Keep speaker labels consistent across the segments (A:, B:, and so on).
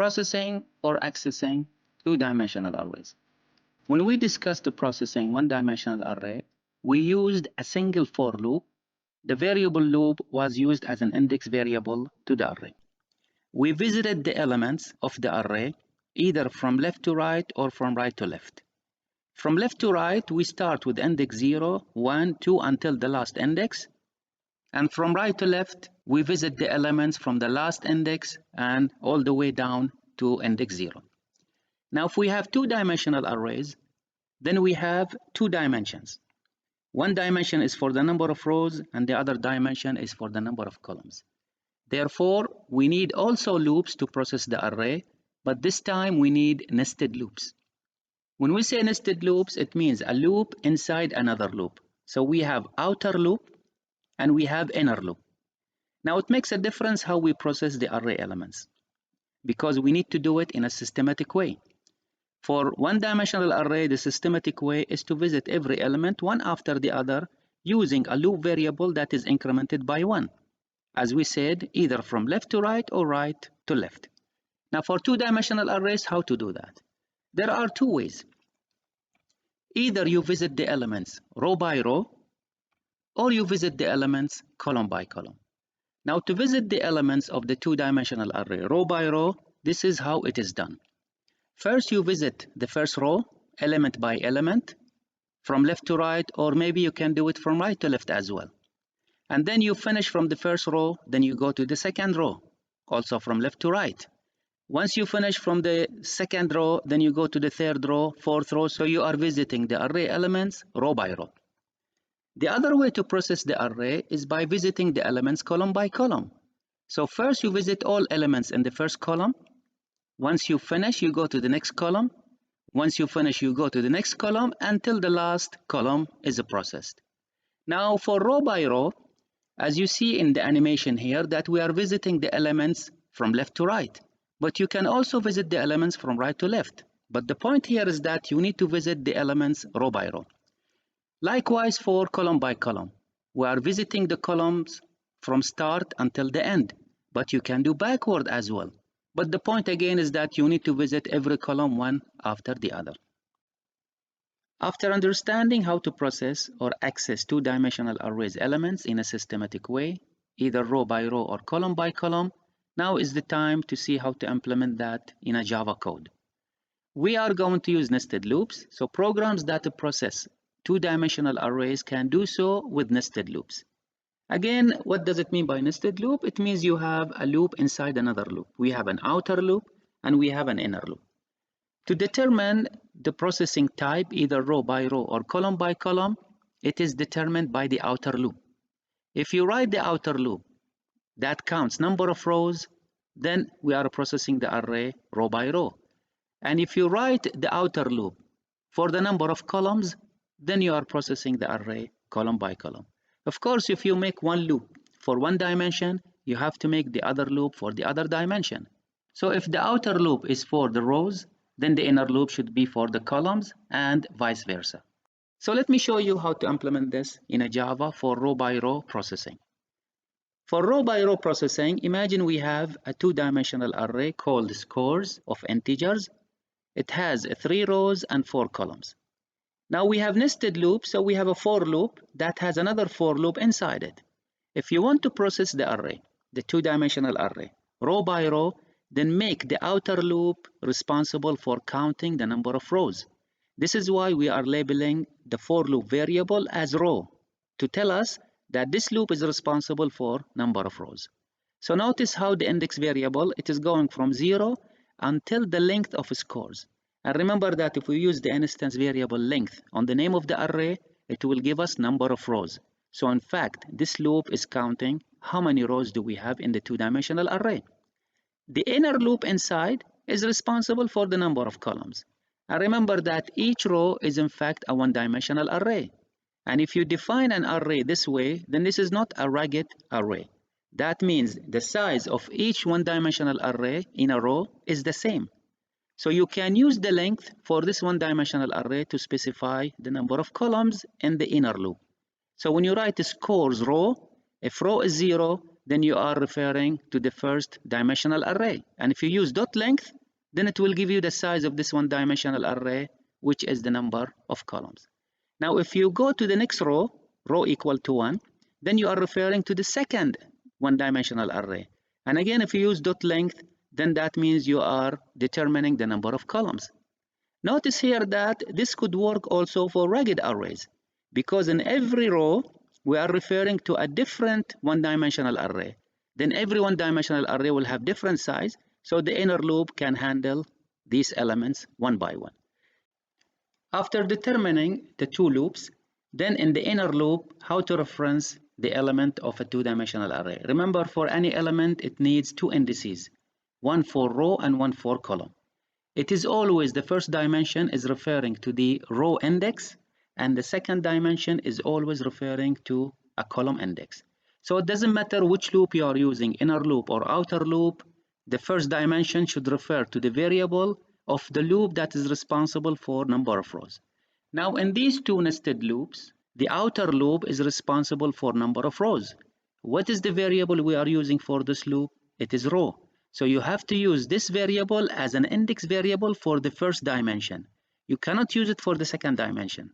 A: processing or accessing two-dimensional arrays. When we discussed the processing one-dimensional array, we used a single for loop. The variable loop was used as an index variable to the array. We visited the elements of the array either from left to right or from right to left. From left to right, we start with index 0, 1, 2 until the last index. And from right to left, we visit the elements from the last index and all the way down to index 0. Now, if we have two-dimensional arrays, then we have two dimensions. One dimension is for the number of rows, and the other dimension is for the number of columns. Therefore, we need also loops to process the array, but this time we need nested loops. When we say nested loops, it means a loop inside another loop. So we have outer loop and we have inner loop. Now it makes a difference how we process the array elements, because we need to do it in a systematic way. For one-dimensional array, the systematic way is to visit every element one after the other using a loop variable that is incremented by 1. As we said, either from left to right or right to left. Now for two-dimensional arrays, how to do that? There are two ways. Either you visit the elements row by row, or you visit the elements column by column. Now to visit the elements of the two-dimensional array row by row, this is how it is done. First, you visit the first row, element by element, from left to right, or maybe you can do it from right to left as well. And then you finish from the first row, then you go to the second row, also from left to right. Once you finish from the second row, then you go to the third row, fourth row, so you are visiting the array elements row by row. The other way to process the array is by visiting the elements column by column. So first you visit all elements in the first column. Once you finish, you go to the next column. Once you finish, you go to the next column until the last column is processed. Now for row by row, as you see in the animation here, that we are visiting the elements from left to right. But you can also visit the elements from right to left. But the point here is that you need to visit the elements row by row. Likewise for column by column, we are visiting the columns from start until the end, but you can do backward as well. But the point again is that you need to visit every column one after the other. After understanding how to process or access two-dimensional arrays elements in a systematic way, either row by row or column by column, now is the time to see how to implement that in a Java code. We are going to use nested loops, so programs that process two-dimensional arrays can do so with nested loops. Again, what does it mean by nested loop? It means you have a loop inside another loop. We have an outer loop and we have an inner loop. To determine the processing type, either row by row or column by column, it is determined by the outer loop. If you write the outer loop that counts number of rows, then we are processing the array row by row. And if you write the outer loop for the number of columns, then you are processing the array column by column. Of course, if you make one loop for one dimension, you have to make the other loop for the other dimension. So if the outer loop is for the rows, then the inner loop should be for the columns and vice versa. So let me show you how to implement this in a Java for row by row processing. For row by row processing, imagine we have a two-dimensional array called scores of integers. It has 3 rows and 4 columns. Now we have nested loops, so we have a for loop that has another for loop inside it. If you want to process the array, the two-dimensional array, row by row, then make the outer loop responsible for counting the number of rows. This is why we are labeling the for loop variable as row, to tell us that this loop is responsible for number of rows. So notice how the index variable, it is going from 0 until the length of scores. And remember that if we use the instance variable length on the name of the array, it will give us number of rows. So in fact, this loop is counting how many rows do we have in the two-dimensional array. The inner loop inside is responsible for the number of columns. And remember that each row is in fact a one-dimensional array. And if you define an array this way, then this is not a ragged array. That means the size of each one-dimensional array in a row is the same. So you can use the length for this one-dimensional array to specify the number of columns in the inner loop. So when you write scores row, if row is 0, then you are referring to the first dimensional array. And if you use dot length, then it will give you the size of this one dimensional array, which is the number of columns. Now, if you go to the next row, row equal to 1, then you are referring to the second one-dimensional array. And again, if you use dot length, then that means you are determining the number of columns. Notice here that this could work also for ragged arrays, because in every row, we are referring to a different one-dimensional array. Then every one-dimensional array will have different size, so the inner loop can handle these elements one by one. After determining the two loops, then in the inner loop, how to reference the element of a two-dimensional array. Remember, for any element, it needs two indices, one for row and one for column. It is always the first dimension is referring to the row index, and the second dimension is always referring to a column index. So it doesn't matter which loop you are using, inner loop or outer loop, the first dimension should refer to the variable of the loop that is responsible for number of rows. Now in these two nested loops, the outer loop is responsible for number of rows. What is the variable we are using for this loop? It is row. So you have to use this variable as an index variable for the first dimension. You cannot use it for the second dimension.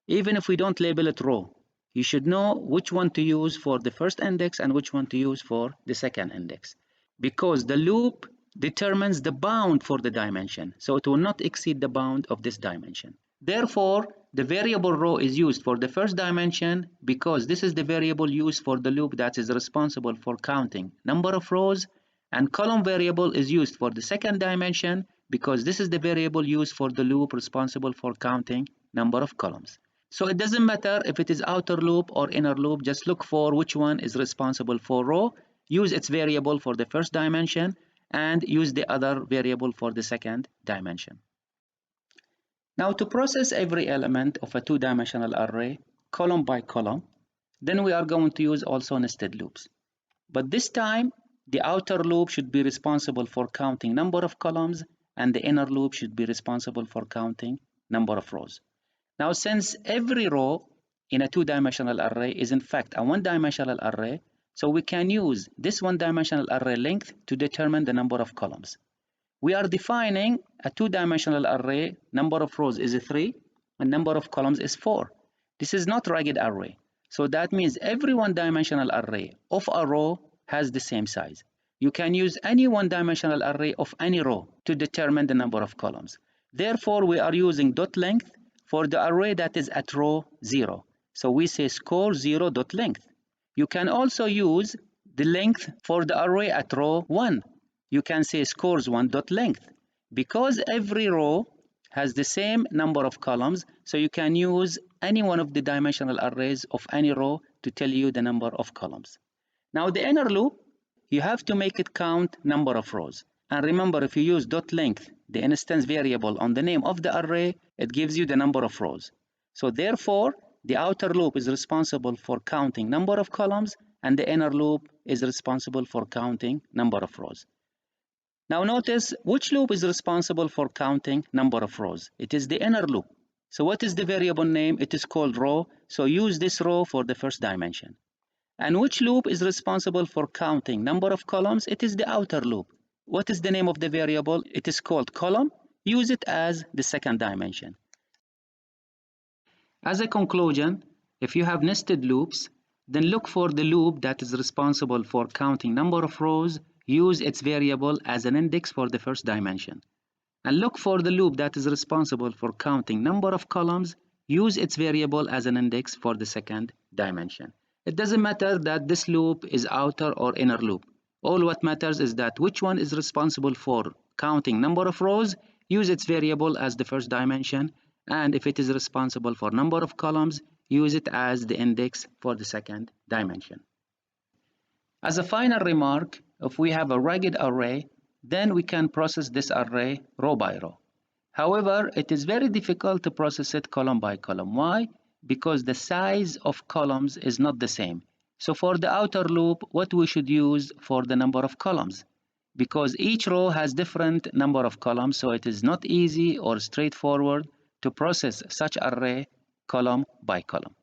A: Even if we don't label it row, you should know which one to use for the first index and which one to use for the second index, because the loop determines the bound for the dimension, so it will not exceed the bound of this dimension. Therefore, the variable row is used for the first dimension because this is the variable used for the loop that is responsible for counting number of rows, and column variable is used for the second dimension because this is the variable used for the loop responsible for counting number of columns. So it doesn't matter if it is outer loop or inner loop, just look for which one is responsible for row, use its variable for the first dimension, and use the other variable for the second dimension. Now to process every element of a two-dimensional array, column by column, then we are going to use also nested loops. But this time, the outer loop should be responsible for counting number of columns, and the inner loop should be responsible for counting number of rows. Now, since every row in a two-dimensional array is in fact a one-dimensional array, so we can use this one-dimensional array length to determine the number of columns. We are defining a two-dimensional array, number of rows is 3, and number of columns is 4. This is not ragged array. So that means every one-dimensional array of a row has the same size. You can use any one-dimensional array of any row to determine the number of columns. Therefore, we are using dot length for the array that is at row 0. So we say score 0 dot length. You can also use the length for the array at row 1. You can say scores 1 dot length. Because every row has the same number of columns, so you can use any one of the dimensional arrays of any row to tell you the number of columns. Now the inner loop, you have to make it count number of rows. And remember, if you use dot length, the instance variable on the name of the array, it gives you the number of rows. So therefore, the outer loop is responsible for counting number of columns, and the inner loop is responsible for counting number of rows. Now notice which loop is responsible for counting number of rows. It is the inner loop. So what is the variable name? It is called row. So use this row for the first dimension. And which loop is responsible for counting number of columns? It is the outer loop. What is the name of the variable? It is called column. Use it as the second dimension. As a conclusion, if you have nested loops, then look for the loop that is responsible for counting number of rows. Use its variable as an index for the first dimension. And look for the loop that is responsible for counting number of columns. Use its variable as an index for the second dimension. It doesn't matter that this loop is outer or inner loop. All what matters is that which one is responsible for counting number of rows. Use its variable as the first dimension. And if it is responsible for number of columns, use it as the index for the second dimension. As a final remark, if we have a ragged array, then we can process this array row by row. However, it is very difficult to process it column by column. Why? Because the size of columns is not the same. So for the outer loop, what we should use for the number of columns? Because each row has different number of columns, so it is not easy or straightforward to process such array column by column.